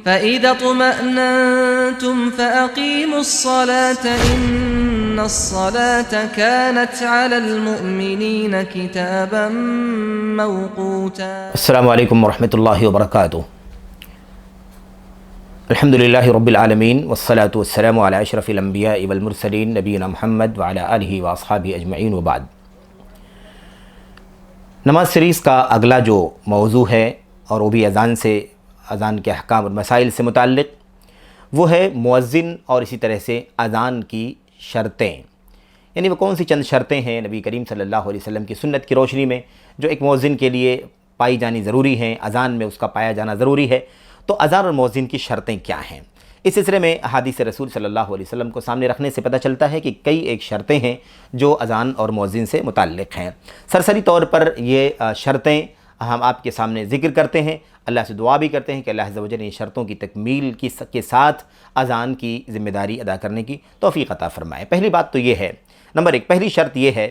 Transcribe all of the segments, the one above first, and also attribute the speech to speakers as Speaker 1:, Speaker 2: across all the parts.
Speaker 1: فَإِذَا اطْمَأْنَنْتُمْ فَأَقِيمُوا الصَّلَاةَ إِنَّ الصَّلَاةَ كَانَتْ عَلَى الْمُؤْمِنِينَ كِتَابًا مَوْقُوتًا۔
Speaker 2: السلام علیکم ورحمۃ اللہ وبرکاتہ۔ الحمد للہ رب العالمین والصلاة والسلام علی اشرف الانبیاء والمرسلین نبینا محمد وعلی آلہ واصحابہ اجمعین وبعد۔ نماز سیریز کا اگلا جو موضوع ہے اور وہ بھی اذان کے احکام اور مسائل سے متعلق، وہ ہے مؤذن اور اسی طرح سے اذان کی شرطیں، یعنی وہ کون سی چند شرطیں ہیں نبی کریم صلی اللہ علیہ وسلم کی سنت کی روشنی میں جو ایک مؤذن کے لیے پائی جانی ضروری ہیں، اذان میں اس کا پایا جانا ضروری ہے۔ تو اذان اور مؤذن کی شرطیں کیا ہیں؟ اس سلسلے میں احادیث رسول صلی اللہ علیہ وسلم کو سامنے رکھنے سے پتہ چلتا ہے کہ کئی ایک شرطیں ہیں جو اذان اور مؤذن سے متعلق ہیں۔ سرسری طور پر یہ شرطیں ہم آپ کے سامنے ذکر کرتے ہیں، اللہ سے دعا بھی کرتے ہیں کہ اللہ عز و جل ان شرطوں کی تکمیل کے ساتھ اذان کی ذمہ داری ادا کرنے کی توفیق عطا فرمائے۔ پہلی بات تو یہ ہے، نمبر ایک، پہلی شرط یہ ہے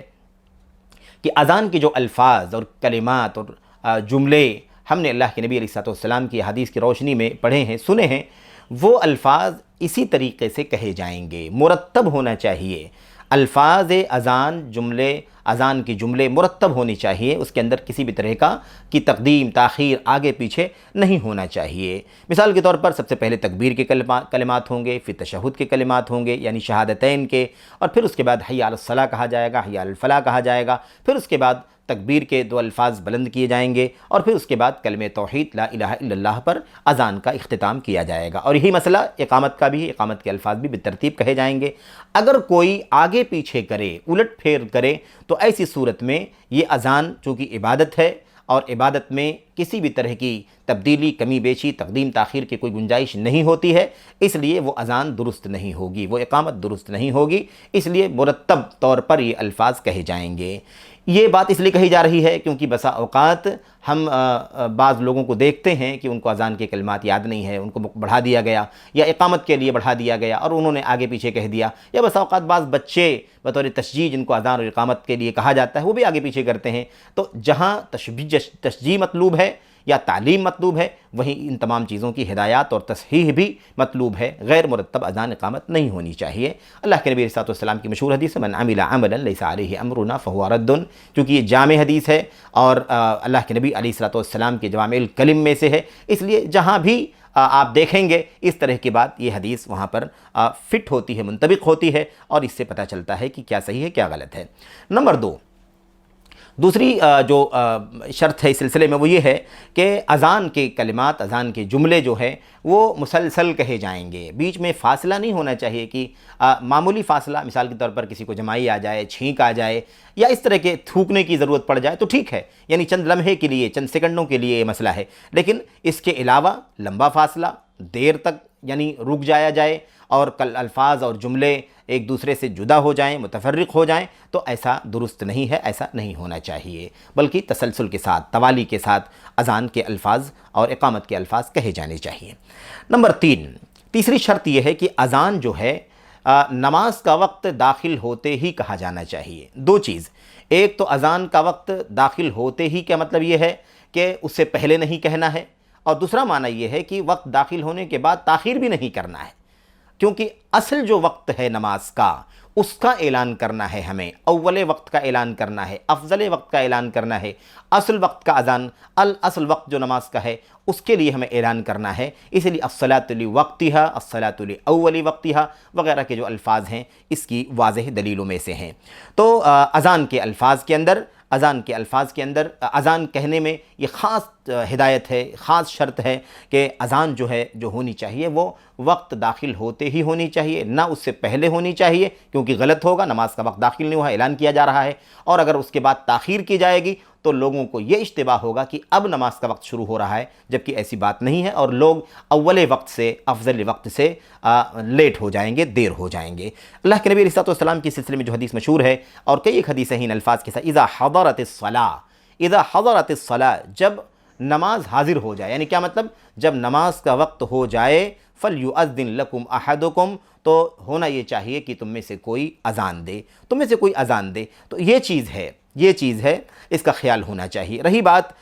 Speaker 2: کہ اذان کے جو الفاظ اور کلمات اور جملے ہم نے اللہ کے نبی علیہ السلام کی حدیث کی روشنی میں پڑھے ہیں، سنے ہیں، وہ الفاظ اسی طریقے سے کہے جائیں گے، مرتب ہونا چاہیے۔ الفاظ اذان کی جملے مرتب ہونی چاہیے، اس کے اندر کسی بھی طرح کی تقدیم تاخیر آگے پیچھے نہیں ہونا چاہیے۔ مثال کے طور پر سب سے پہلے تکبیر کے کلمات ہوں گے، پھر تشہد کے کلمات ہوں گے یعنی شہادتین کے، اور پھر اس کے بعد حی علی الصلاۃ کہا جائے گا، حی علی الفلاح کہا جائے گا، پھر اس کے بعد تکبیر کے دو الفاظ بلند کیے جائیں گے، اور پھر اس کے بعد کلمہ توحید لا الہ الا اللہ پر اذان کا اختتام کیا جائے گا۔ اور یہی مسئلہ اقامت کا بھی ہے، اقامت کے الفاظ بھی بالترتیب کہے جائیں گے۔ اگر کوئی آگے پیچھے کرے، الٹ پھیر کرے، تو ایسی صورت میں یہ اذان چونکہ عبادت ہے اور عبادت میں کسی بھی طرح کی تبدیلی، کمی بیشی، تقدیم تاخیر کی کوئی گنجائش نہیں ہوتی ہے، اس لیے وہ اذان درست نہیں ہوگی، وہ اقامت درست نہیں ہوگی، اس لیے مرتب طور پر یہ الفاظ کہے جائیں گے۔ یہ بات اس لیے کہی جا رہی ہے کیونکہ بسا اوقات ہم بعض لوگوں کو دیکھتے ہیں کہ ان کو اذان کے کلمات یاد نہیں ہے، ان کو بڑھا دیا گیا یا اقامت کے لیے بڑھا دیا گیا اور انہوں نے آگے پیچھے کہہ دیا، یا بسا اوقات بعض بچے بطور تشجیع جن کو اذان اور اقامت کے لیے کہا جاتا ہے وہ بھی آگے پیچھے کرتے ہیں۔ تو جہاں تشجیع مطلوب ہے یا تعلیم مطلوب ہے، وہیں ان تمام چیزوں کی ہدایات اور تصحیح بھی مطلوب ہے۔ غیر مرتب اذان اقامت نہیں ہونی چاہیے۔ اللہ کے نبی علیہ السلام کی مشہور حدیث ہے من عمل عملا لیس علیہ امرنا فہو رد، چونکہ یہ جامع حدیث ہے اور اللہ کے نبی علیہ السلام کے جوامع الکلم میں سے ہے، اس لیے جہاں بھی آپ دیکھیں گے اس طرح کی بات، یہ حدیث وہاں پر فٹ ہوتی ہے، منطبق ہوتی ہے، اور اس سے پتہ چلتا ہے کہ کیا صحیح ہے کیا غلط ہے۔ نمبر دو، دوسری جو شرط ہے اس سلسلے میں وہ یہ ہے کہ اذان کے کلمات، اذان کے جملے جو ہیں وہ مسلسل کہے جائیں گے، بیچ میں فاصلہ نہیں ہونا چاہیے کہ معمولی فاصلہ، مثال کے طور پر کسی کو جمائی آ جائے، چھینک آ جائے یا اس طرح کے تھوکنے کی ضرورت پڑ جائے تو ٹھیک ہے، یعنی چند لمحے کے لیے، چند سیکنڈوں کے لیے یہ مسئلہ ہے، لیکن اس کے علاوہ لمبا فاصلہ، دیر تک یعنی رک جایا جائے اور الفاظ اور جملے ایک دوسرے سے جدا ہو جائیں، متفرق ہو جائیں، تو ایسا درست نہیں ہے، ایسا نہیں ہونا چاہیے، بلکہ تسلسل کے ساتھ، توالی کے ساتھ اذان کے الفاظ اور اقامت کے الفاظ کہے جانے چاہیے۔ نمبر تیسری شرط یہ ہے کہ اذان جو ہے نماز کا وقت داخل ہوتے ہی کہا جانا چاہیے۔ دو چیز، ایک تو اذان کا وقت داخل ہوتے ہی کا مطلب یہ ہے کہ اس سے پہلے نہیں کہنا ہے، اور دوسرا معنی یہ ہے کہ وقت داخل ہونے کے بعد تاخیر بھی نہیں کرنا ہے، کیونکہ اصل جو وقت ہے نماز کا اس کا اعلان کرنا ہے، ہمیں اول وقت کا اعلان کرنا ہے، افضل وقت کا اعلان کرنا ہے، اصل وقت کا اذان، الاصل وقت جو نماز کا ہے اس کے لیے ہمیں اعلان کرنا ہے۔ اس لیے الصلاۃ لوقتہا، الصلاۃ لاول وقتہا وغیرہ کے جو الفاظ ہیں اس کی واضح دلیلوں میں سے ہیں۔ تو اذان کے الفاظ کے اندر اذان کہنے میں یہ خاص ہدایت ہے، خاص شرط ہے کہ اذان جو ہے جو ہونی چاہیے وہ وقت داخل ہوتے ہی ہونی چاہیے، نہ اس سے پہلے ہونی چاہیے، کیونکہ غلط ہوگا، نماز کا وقت داخل نہیں ہوا، اعلان کیا جا رہا ہے، اور اگر اس کے بعد تاخیر کی جائے گی تو لوگوں کو یہ اشتباہ ہوگا کہ اب نماز کا وقت شروع ہو رہا ہے، جبکہ ایسی بات نہیں ہے، اور لوگ اول وقت سے، افضل وقت سے لیٹ ہو جائیں گے، دیر ہو جائیں گے۔ اللہ کے نبی علیہ السلام کی سلسلے میں جو حدیث مشہور ہے اور کئی ایک حدیثیں ہیں ان الفاظ کے ساتھ، اذا حضرت الصلاۃ، جب نماز حاضر ہو جائے، یعنی کیا مطلب؟ جب نماز کا وقت ہو جائے، فَلْيُؤَذِّن لَكُمْ أَحَدُكُمْ، تو ہونا یہ چاہیے کہ تم میں سے کوئی اذان دے، تو یہ چیز ہے، یہ چیز ہے، اس کا خیال ہونا چاہیے۔ رہی بات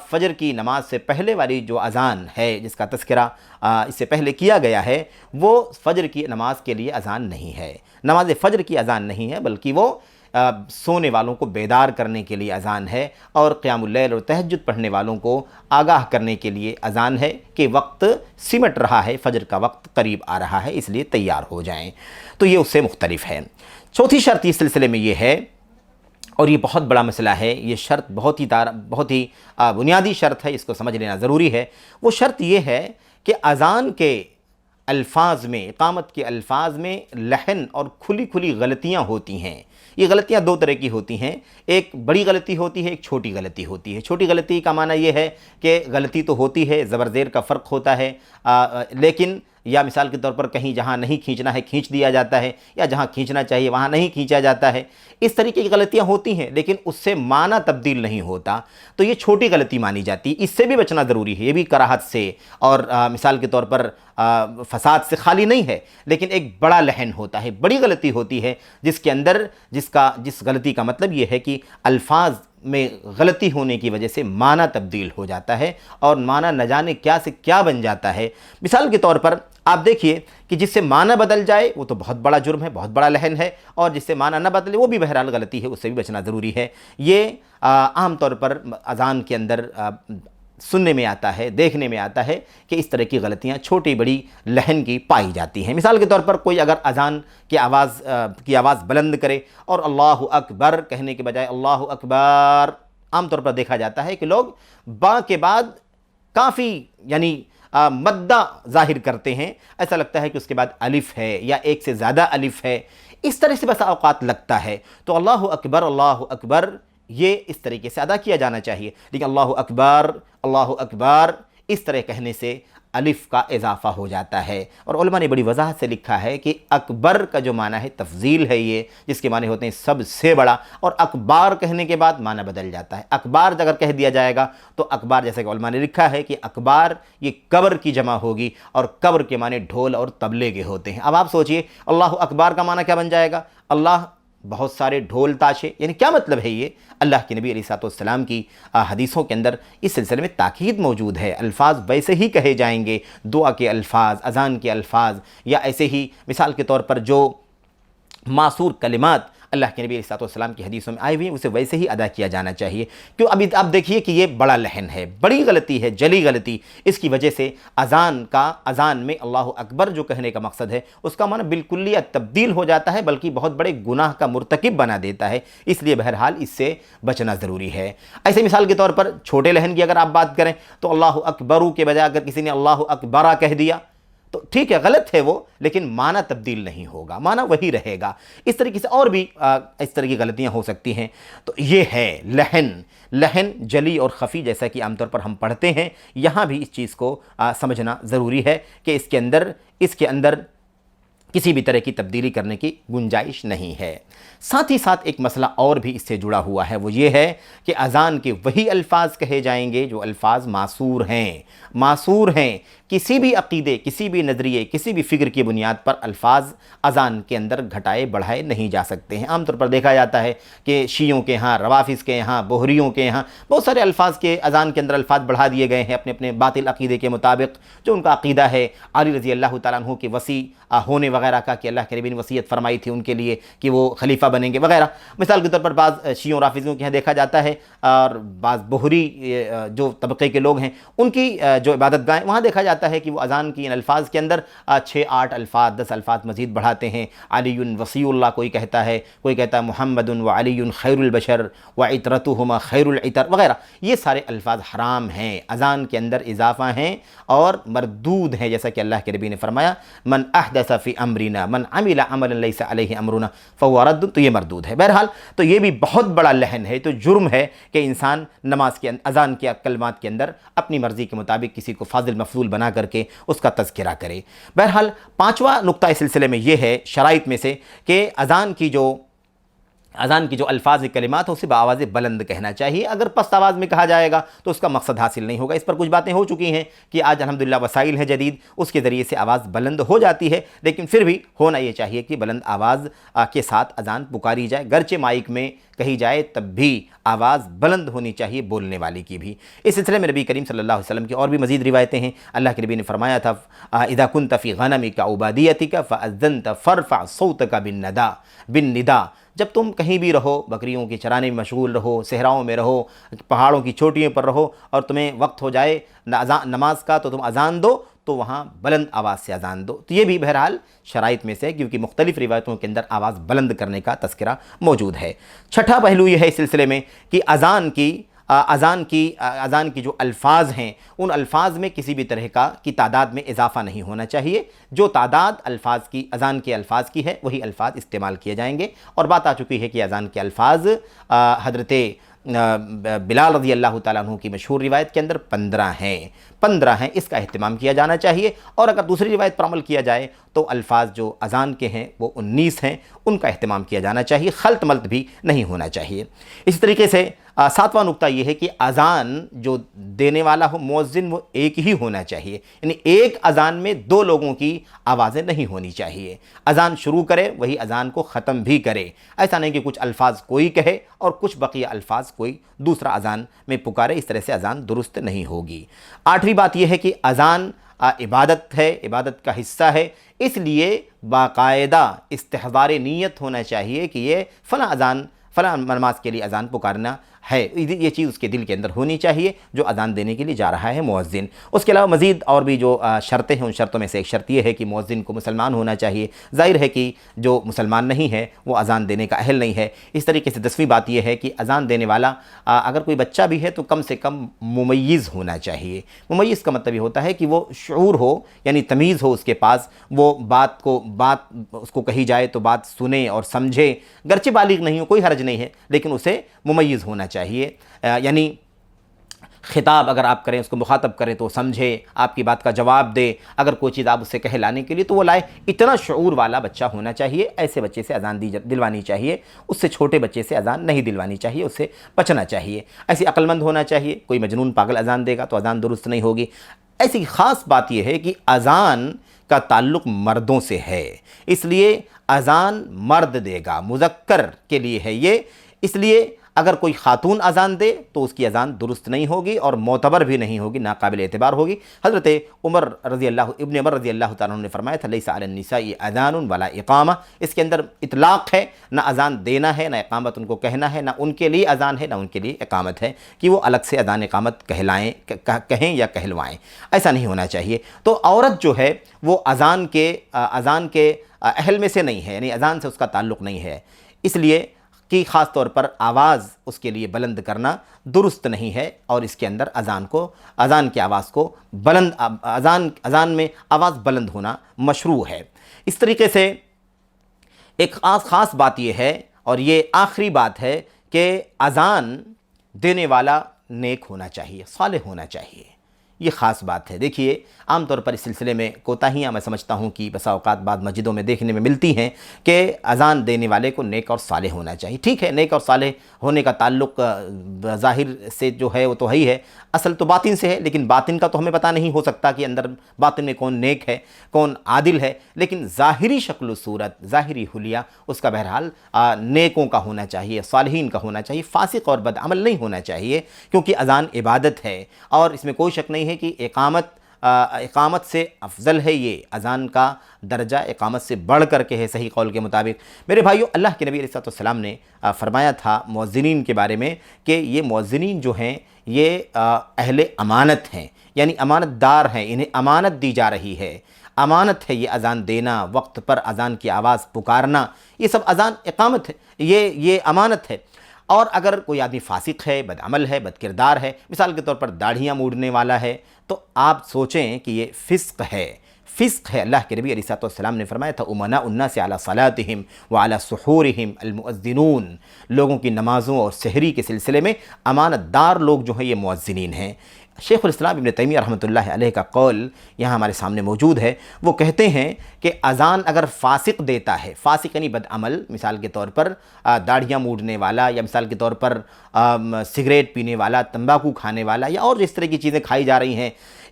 Speaker 2: فجر کی نماز سے پہلے والی جو اذان ہے جس کا تذکرہ اس سے پہلے کیا گیا ہے، وہ فجر کی نماز کے لیے اذان نہیں ہے، نماز فجر کی اذان نہیں ہے، بلکہ وہ سونے والوں کو بیدار کرنے کے لیے اذان ہے، اور قیام اللیل اور تہجد پڑھنے والوں کو آگاہ کرنے کے لیے اذان ہے کہ وقت سمٹ رہا ہے، فجر کا وقت قریب آ رہا ہے، اس لیے تیار ہو جائیں۔ تو یہ اس سے مختلف ہے۔ چوتھی شرط اس سلسلے میں یہ ہے، اور یہ بہت بڑا مسئلہ ہے، یہ شرط بہت ہی بنیادی شرط ہے، اس کو سمجھ لینا ضروری ہے۔ وہ شرط یہ ہے کہ اذان کے الفاظ میں، اقامت کے الفاظ میں لحن اور کھلی کھلی غلطیاں ہوتی ہیں۔ یہ غلطیاں دو طرح کی ہوتی ہیں، ایک بڑی غلطی ہوتی ہے، ایک چھوٹی غلطی ہوتی ہے۔ چھوٹی غلطی کا معنی یہ ہے کہ غلطی تو ہوتی ہے، زبر زیر کا فرق ہوتا ہے، لیکن یا مثال کے طور پر کہیں جہاں نہیں کھینچنا ہے کھینچ دیا جاتا ہے، یا جہاں کھینچنا چاہیے وہاں نہیں کھینچا جاتا ہے۔ اس طریقے کی غلطیاں ہوتی ہیں، لیکن اس سے معنی تبدیل نہیں ہوتا، تو یہ چھوٹی غلطی مانی جاتی ہے۔ اس سے بھی بچنا ضروری ہے، یہ بھی کراہت سے اور مثال کے طور پر فساد سے خالی نہیں ہے، لیکن ایک بڑا لحن ہوتا ہے، بڑی غلطی ہوتی ہے، جس کے اندر جس غلطی کا مطلب یہ ہے کہ الفاظ میں غلطی ہونے کی وجہ سے معنی تبدیل ہو جاتا ہے، اور معنی نہ جانے کیا سے کیا بن جاتا ہے۔ مثال کے طور پر آپ دیکھیے کہ جس سے معنی بدل جائے وہ تو بہت بڑا جرم ہے، بہت بڑا لحن ہے، اور جس سے معنی نہ بدلے وہ بھی بہرحال غلطی ہے، اس سے بھی بچنا ضروری ہے۔ یہ عام طور پر اذان کے اندر سننے میں آتا ہے، دیکھنے میں آتا ہے کہ اس طرح کی غلطیاں چھوٹی بڑی لحن کی پائی جاتی ہیں۔ مثال کے طور پر کوئی اگر اذان کی آواز بلند کرے اور اللہ اکبر کہنے کے بجائے اللہ اکبر، عام طور پر دیکھا جاتا ہے کہ لوگ با کے بعد کافی یعنی مدہ ظاہر کرتے ہیں، ایسا لگتا ہے کہ اس کے بعد الف ہے یا ایک سے زیادہ الف ہے، اس طرح سے بس اوقات لگتا ہے۔ تو اللہ اکبر یہ اس طریقے سے ادا کیا جانا چاہیے، لیکن اللہ اکبر اس طرح کہنے سے الف کا اضافہ ہو جاتا ہے، اور علماء نے بڑی وضاحت سے لکھا ہے کہ اکبر کا جو معنی ہے تفضیل ہے، یہ جس کے معنی ہوتے ہیں سب سے بڑا، اور اکبار کہنے کے بعد معنی بدل جاتا ہے۔ اکبار اگر کہہ دیا جائے گا تو اکبار، جیسے کہ علماء نے لکھا ہے کہ اکبار یہ قبر کی جمع ہوگی، اور قبر کے معنی ڈھول اور طبلے کے ہوتے ہیں۔ اب آپ سوچئے اللہ اکبار کا معنی کیا بن جائے گا؟ اللہ بہت سارے ڈھول تاشے، یعنی کیا مطلب ہے یہ؟ اللہ کے نبی علیہ السلام کی حدیثوں کے اندر اس سلسلے میں تاکید موجود ہے، الفاظ ویسے ہی کہے جائیں گے، دعا کے الفاظ، اذان کے الفاظ، یا ایسے ہی مثال کے طور پر جو معصور کلمات اللہ کے نبی علیہ السلام کی حدیثوں میں آئی ہوئی ہیں اسے ویسے ہی ادا کیا جانا چاہیے۔ کیوں؟ ابھی آپ دیکھیے کہ یہ بڑا لحن ہے، بڑی غلطی ہے، جلی غلطی، اس کی وجہ سے اذان میں اللہ اکبر جو کہنے کا مقصد ہے اس کا معنی بالکلیہ تبدیل ہو جاتا ہے، بلکہ بہت بڑے گناہ کا مرتکب بنا دیتا ہے، اس لیے بہرحال اس سے بچنا ضروری ہے۔ ایسے مثال کے طور پر چھوٹے لحن کی اگر آپ بات کریں تو اللہ اکبرو کے بجائے اگر کسی نے اللہ اکبرہ کہہ دیا تو ٹھیک ہے، غلط ہے وہ، لیکن معنی تبدیل نہیں ہوگا، معنی وہی رہے گا۔ اس طریقے سے اور بھی اس طرح کی غلطیاں ہو سکتی ہیں۔ تو یہ ہے لحن جلی اور خفی، جیسا کہ عام طور پر ہم پڑھتے ہیں، یہاں بھی اس چیز کو سمجھنا ضروری ہے کہ اس کے اندر کسی بھی طرح کی تبدیلی کرنے کی گنجائش نہیں ہے۔ ساتھ ہی ساتھ ایک مسئلہ اور بھی اس سے جڑا ہوا ہے، وہ یہ ہے کہ اذان کے وہی الفاظ کہے جائیں گے جو الفاظ معصور ہیں۔ کسی بھی عقیدے، کسی بھی نظریے، کسی بھی فکر کی بنیاد پر الفاظ اذان کے اندر گھٹائے بڑھائے نہیں جا سکتے ہیں۔ عام طور پر دیکھا جاتا ہے کہ شیعوں کے ہاں، روافظ کے ہاں، بوہریوں کے ہاں بہت سارے الفاظ کے اذان کے اندر الفاظ بڑھا دیے گئے ہیں اپنے اپنے باطل عقیدے کے مطابق، جو ان کا عقیدہ ہے علی رضی اللہ تعالیٰ عنہ کے وصی ہونے وغیرہ کا، کہ اللہ کے نبی نے وصیت فرمائی تھی ان کے لیے کہ وہ خلیفہ بنیں گے وغیرہ۔ مثال کے طور پر بعض شیعوں رافضیوں کے یہاں دیکھا جاتا ہے، اور بعض بوہری جو طبقے کے لوگ ہیں ان کی جو عبادت گاہیں، وہاں دیکھا جاتا ہے کہ وہ اذان کی ان الفاظ کے اندر 6-8 الفاظ 10 الفاظ مزید بڑھاتے ہیں۔ علی وصی اللہ کوئی کہتا ہے، کوئی کہتا ہے محمد و علی خیر البشر و عطرتہما خیر العطر وغیرہ۔ یہ سارے الفاظ حرام ہیں، اذان کے اندر اضافہ ہیں اور مردود ہیں، جیسا کہ اللہ کے نبی نے فرمایا من احدث فی امرنا من عمل عملا لیس علیہ امرنا فہو رد، تو یہ مردود ہے۔ بہرحال تو یہ بھی بہت بڑا لحن ہے، تو جرم ہے کہ انسان نماز کے اذان کے کلمات کے اندر اپنی مرضی کے مطابق کسی کو فاضل مفضول بنا کر کے اس کا تذکرہ کرے۔ بہرحال پانچواں نقطہ اس سلسلے میں یہ ہے شرائط میں سے کہ اذان کی جو اذان کی جو الفاظ کلمات ہیں اسے بآواز بلند کہنا چاہیے. اگر پست آواز میں کہا جائے گا تو اس کا مقصد حاصل نہیں ہوگا. اس پر کچھ باتیں ہو چکی ہیں کہ آج الحمدللہ وسائل ہے جدید، اس کے ذریعے سے آواز بلند ہو جاتی ہے، لیکن پھر بھی ہونا یہ چاہیے کہ بلند آواز کے ساتھ اذان پکاری جائے. گرچہ مائک میں کہی جائے تب بھی آواز بلند ہونی چاہیے بولنے والے کی بھی. اس سلسلے میں نبی کریم صلی اللہ علیہ وسلم کی اور بھی مزید روایتیں ہیں. اللہ کے نبی نے فرمایا تھا اذا كنت في غنمك او باديتك فاذنت فارفع صوتك بالنداء. جب تم کہیں بھی رہو، بکریوں کے چرانے میں مشغول رہو، صحراؤں میں رہو، پہاڑوں کی چوٹیوں پر رہو، اور تمہیں وقت ہو جائے نماز کا تو تم اذان دو، تو وہاں بلند آواز سے اذان دو. تو یہ بھی بہرحال شرائط میں سے ہے، کیونکہ مختلف روایتوں کے اندر آواز بلند کرنے کا تذکرہ موجود ہے. چھٹا پہلو یہ ہے اس سلسلے میں کہ اذان کی جو الفاظ ہیں ان الفاظ میں کسی بھی طرح کی تعداد میں اضافہ نہیں ہونا چاہیے. جو تعداد الفاظ کی اذان کے الفاظ کی ہے وہی الفاظ استعمال کیے جائیں گے. اور بات آ چکی ہے کہ اذان کے الفاظ حضرت بلال رضی اللہ تعالیٰ عنہ کی مشہور روایت کے اندر 15 ہیں. اس کا اہتمام کیا جانا چاہیے. اور اگر دوسری روایت پر عمل کیا جائے تو الفاظ جو اذان کے ہیں وہ 19 ہیں، ان کا اہتمام کیا جانا چاہیے. خلط ملط بھی نہیں ہونا چاہیے. اسی طریقے سے 7واں نقطہ یہ ہے کہ اذان جو دینے والا ہو مؤذن وہ ایک ہی ہونا چاہیے. یعنی ایک اذان میں 2 لوگوں کی آوازیں نہیں ہونی چاہیے. اذان شروع کرے وہی اذان کو ختم بھی کرے. ایسا نہیں کہ کچھ الفاظ کوئی کہے اور کچھ بقیہ الفاظ کوئی دوسرا اذان میں پکارے. اس طرح سے اذان درست نہیں ہوگی. 8ویں بات یہ ہے کہ اذان عبادت ہے، عبادت کا حصہ ہے. اس لیے باقاعدہ استحضار نیت ہونا چاہیے کہ یہ فلاں نماز کے لیے اذان پکارنا ہے. یہ چیز اس کے دل کے اندر ہونی چاہیے جو اذان دینے کے لیے جا رہا ہے مؤذن. اس کے علاوہ مزید اور بھی جو شرطیں ہیں ان شرطوں میں سے ایک شرط یہ ہے کہ مؤذن کو مسلمان ہونا چاہیے. ظاہر ہے کہ جو مسلمان نہیں ہے وہ اذان دینے کا اہل نہیں ہے. اس طریقے سے 10ویں بات یہ ہے کہ اذان دینے والا اگر کوئی بچہ بھی ہے تو کم سے کم ممیز ہونا چاہیے. ممیز کا مطلب یہ ہوتا ہے کہ وہ شعور ہو، یعنی تمیز ہو اس کے پاس، وہ بات اس کو کہی جائے تو بات سنے اور سمجھے. گرچہ بالغ نہیں ہو کوئی حرج نہیں ہے، لیکن اسے ممیز ہونا چاہیے. یعنی خطاب اگر آپ کریں، اس کو مخاطب کریں تو سمجھے، آپ کی بات کا جواب دے. اگر کوئی چیز آپ اسے کہہ لانے کے لیے تو وہ لائے. اتنا شعور والا بچہ ہونا چاہیے. ایسے بچے سے اذان دلوانی چاہیے. اس سے چھوٹے بچے سے اذان نہیں دلوانی چاہیے، اس سے بچنا چاہیے. ایسی عقل مند ہونا چاہیے. کوئی مجنون پاگل اذان دے گا تو اذان درست نہیں ہوگی. ایسی خاص بات یہ ہے کہ اذان کا تعلق مردوں سے ہے، اس لیے اذان مرد دے گا، مذکر کے لیے ہے یہ. اس لیے اگر کوئی خاتون اذان دے تو اس کی اذان درست نہیں ہوگی اور معتبر بھی نہیں ہوگی، ناقابل اعتبار ہوگی. حضرت ابن عمر رضی اللہ تعالیٰ عنہ نے فرمایا تھا لیس علی النساء اذان ولا اقامہ. اس کے اندر اطلاق ہے، نہ اذان دینا ہے نہ اقامت ان کو کہنا ہے، نہ ان کے لیے اذان ہے نہ ان کے لیے اقامت ہے کہ وہ الگ سے اذان اقامت کہیں یا کہلوائیں. ایسا نہیں ہونا چاہیے. تو عورت جو ہے وہ اذان کے اہل میں سے نہیں ہے، یعنی اذان سے اس کا تعلق نہیں ہے. اس لیے کہ خاص طور پر آواز اس کے لیے بلند کرنا درست نہیں ہے، اور اس کے اندر اذان کی آواز کو بلند اذان میں آواز بلند ہونا مشروع ہے. اس طریقے سے ایک خاص بات یہ ہے، اور یہ آخری بات ہے، کہ اذان دینے والا نیک ہونا چاہیے، صالح ہونا چاہیے. یہ خاص بات ہے. دیکھیے عام طور پر اس سلسلے میں کوتاہیاں میں سمجھتا ہوں کہ بسا اوقات بعض مسجدوں میں دیکھنے میں ملتی ہیں کہ اذان دینے والے کو نیک اور صالح ہونا چاہیے. ٹھیک ہے، نیک اور صالح ہونے کا تعلق ظاہر سے جو ہے وہ تو ہے ہی ہے، اصل تو باطن سے ہے. لیکن باطن کا تو ہمیں پتہ نہیں ہو سکتا کہ اندر باطن میں کون نیک ہے کون عادل ہے. لیکن ظاہری شکل و صورت، ظاہری حلیہ اس کا بہرحال نیکوں کا ہونا چاہیے، صالحین کا ہونا چاہیے. فاسق اور بدعمل نہیں ہونا چاہیے، کیونکہ اذان عبادت ہے اور اس میں کوئی شک نہیں ہے کہ اقامت سے افضل ہے. یہ اذان کا درجہ اقامت سے بڑھ کر کے ہے صحیح قول کے مطابق. میرے بھائیو، اللہ کے نبی علیہ السلام نے فرمایا تھا مؤذنین کے بارے میں کہ یہ مؤذنین جو ہیں یہ اہل امانت ہیں، یعنی امانت دار ہیں، انہیں امانت دی جا رہی ہے. امانت ہے یہ اذان دینا، وقت پر اذان کی آواز پکارنا، یہ سب اذان اقامت ہے، یہ امانت ہے. اور اگر کوئی آدمی فاسق ہے، بدعمل ہے، بد کردار ہے، مثال کے طور پر داڑھیاں موڑنے والا ہے، تو آپ سوچیں کہ یہ فسق ہے. فسق ہے. اللہ کے نبی علیہ السلام نے فرمایا تھا امناء الناس علی صلاتہم وعلی سحورہم المؤذنون. لوگوں کی نمازوں اور سحری کے سلسلے میں امانت دار لوگ جو ہیں یہ مؤذنین ہیں. شیخ الاسلام ابن تیمیہ رحمۃ اللہ علیہ کا قول یہاں ہمارے سامنے موجود ہے. وہ کہتے ہیں کہ اذان اگر فاسق دیتا ہے، فاسق یعنی بدعمل، مثال کے طور پر داڑھیاں موڑنے والا، یا مثال کے طور پر سگریٹ پینے والا، تمباکو کھانے والا، یا اور اس طرح کی چیزیں کھائی جا رہی ہیں،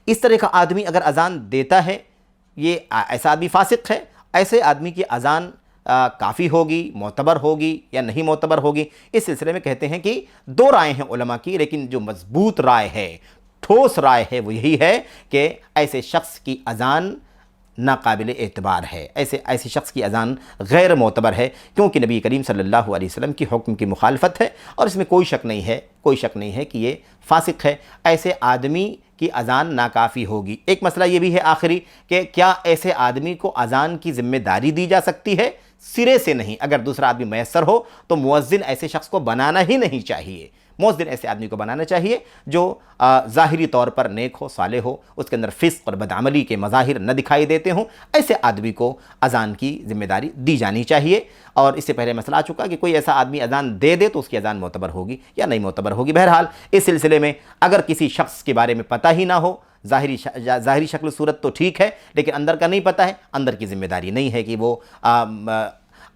Speaker 2: اس طرح کا آدمی اگر اذان دیتا ہے، یہ ایسا آدمی فاسق ہے. ایسے آدمی کی اذان کافی ہوگی، معتبر ہوگی یا نہیں معتبر ہوگی، اس سلسلے میں کہتے ہیں کہ دو رائے ہیں علماء کی، لیکن جو مضبوط رائے ہے، ٹھوس رائے ہے، وہ یہی ہے کہ ایسے شخص کی اذان ناقابل اعتبار ہے، ایسے شخص کی اذان غیر معتبر ہے، کیونکہ نبی کریم صلی اللہ علیہ وسلم کی حکم کی مخالفت ہے، اور اس میں کوئی شک نہیں ہے کہ یہ فاسق ہے. ایسے آدمی کی اذان ناکافی ہوگی. ایک مسئلہ یہ بھی ہے آخری کہ کیا ایسے آدمی کو اذان کی ذمہ داری دی جا سکتی ہے؟ سرے سے نہیں. اگر دوسرا آدمی میسر ہو تو مؤذن ایسے شخص کو بنانا ہی نہیں چاہیے. مؤذن ایسے آدمی کو بنانا چاہیے جو ظاہری طور پر نیک ہو، صالح ہو، اس کے اندر فسق اور بدعملی کے مظاہر نہ دکھائی دیتے ہوں. ایسے آدمی کو اذان کی ذمہ داری دی جانی چاہیے. اور اس سے پہلے مسئلہ آ چکا کہ کوئی ایسا آدمی اذان دے تو اس کی اذان معتبر ہوگی یا نہیں معتبر ہوگی. بہرحال اس سلسلے میں اگر کسی شخص کے بارے میں پتہ ہی نہ ہو، ظاہری شکل صورت تو ٹھیک ہے لیکن اندر کا نہیں پتہ ہے، اندر کی ذمہ داری نہیں ہے کہ وہ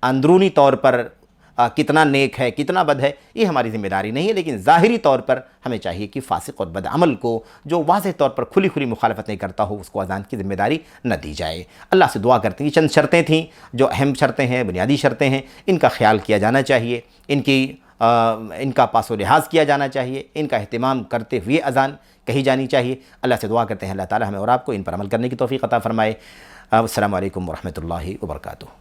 Speaker 2: اندرونی طور پر کتنا نیک ہے، کتنا بد ہے، یہ ہماری ذمہ داری نہیں ہے. لیکن ظاہری طور پر ہمیں چاہیے کہ فاسق اور بدعمل کو جو واضح طور پر کھلی مخالفت نہیں کرتا ہو، اس کو اذان کی ذمہ داری نہ دی جائے. اللہ سے دعا کرتے ہیں. یہ چند شرطیں تھیں جو اہم شرطیں ہیں، بنیادی شرطیں ہیں، ان کا خیال کیا جانا چاہیے، ان کا پاس و لحاظ کیا جانا چاہیے، ان کا اہتمام کرتے ہوئے اذان کہی جانی چاہیے. اللہ سے دعا کرتے ہیں اللہ تعالی ہمیں اور آپ کو ان پر عمل کرنے کی توفیق عطا فرمائے. السلام علیکم ورحمۃ اللہ وبرکاتہ.